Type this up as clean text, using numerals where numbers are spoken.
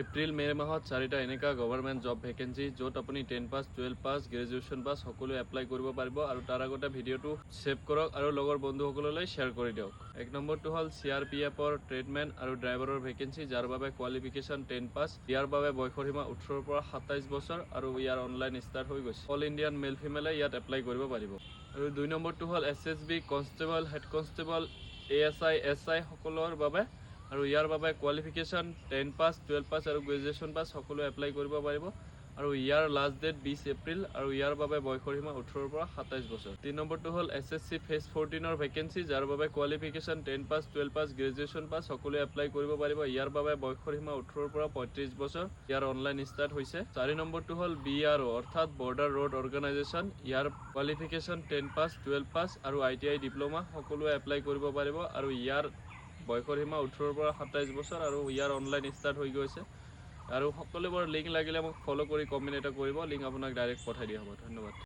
এপ্ৰিল মে মাহত 4টা এনেকা গভৰ্ণমেণ্ট জব ভেকেঞ্চি য'ত আপুনি 10 পাছ 12 পাছ গ্ৰেজুৱেশ্যন পাছ সকলো এপ্লাই কৰিব পাৰিব আৰু তাৰ আগতে ভিডিঅ'টো ছেভ কৰক আৰু লগৰ বন্ধুসকললৈ শ্বেয়াৰ কৰি দিয়ক। এক নম্বৰটো হ'ল CRPFৰ ট্ৰেডমেন আৰু ড্ৰাইভাৰৰ ভেকেঞ্চি যাৰ বাবে কোৱালিফিকেশ্যন 10 পাছ। ইয়াৰ বাবে বয়সৰ সীমা 18ৰ পৰা 27 বছৰ আৰু ইয়াৰ অনলাইন ষ্টাৰ্ট হৈ গৈছে। অল ইণ্ডিয়ান মেল ফিমেলে ইয়াত এপ্লাই কৰিব পাৰিব। আৰু 2 নম্বৰটো হ'ল SSB constable, head constable, ASI, SI সকলৰ বাবে আৰু ইয়াৰ বাবে কোৱালিফিকেশ্যন 10 পাছ 12 পাছ আৰু গ্ৰেজুৱেশ্যন পাছ সকলো এপ্লাই কৰিব পাৰিব আৰু ইয়াৰ লাষ্ট ডেট 20 এপ্ৰিল আৰু ইয়াৰ বাবে বয়সৰ সীমা 18ৰ পৰা 27 বছৰ। 3 নম্বৰটো হ'ল SSC ফেজ 14ৰ ভেকেঞ্চি যাৰ বাবে কোৱালিফিকেশ্যন 10 পাছ 12 পাছ গ্ৰেজুৱেশ্যন পাছ সকলো এপ্লাই কৰিব পাৰিব। ইয়াৰ বাবে বয়সৰ সীমা 18ৰ পৰা 35 বছৰ। ইয়াৰ অনলাইন ষ্টাৰ্ট হৈছে। 4 নম্বৰটো হ'ল BRO অৰ্থাৎ বৰ্ডাৰ ৰোড অৰ্গেনাইজেশ্যন। ইয়াৰ কোৱালিফিকেশ্যন 10 পাছ 12 পাছ আৰু ITI ডিপ্ল'মা সকলোৱে এপ্লাই কৰিব পাৰিব আৰু ইয়াৰ বয়সৰ সীমা 18ৰ পৰা 27 বছৰ আৰু ইয়াৰ অনলাইন ষ্টাৰ্ট হৈ গৈছে। আৰু সকলোবোৰ লিংক লাগিলে মোক ফ'ল' কৰি কমেণ্ট এটা কৰিব, লিংক আপোনাক ডাইৰেক্ট পঠাই দিয়া হ'ব। ধন্যবাদ।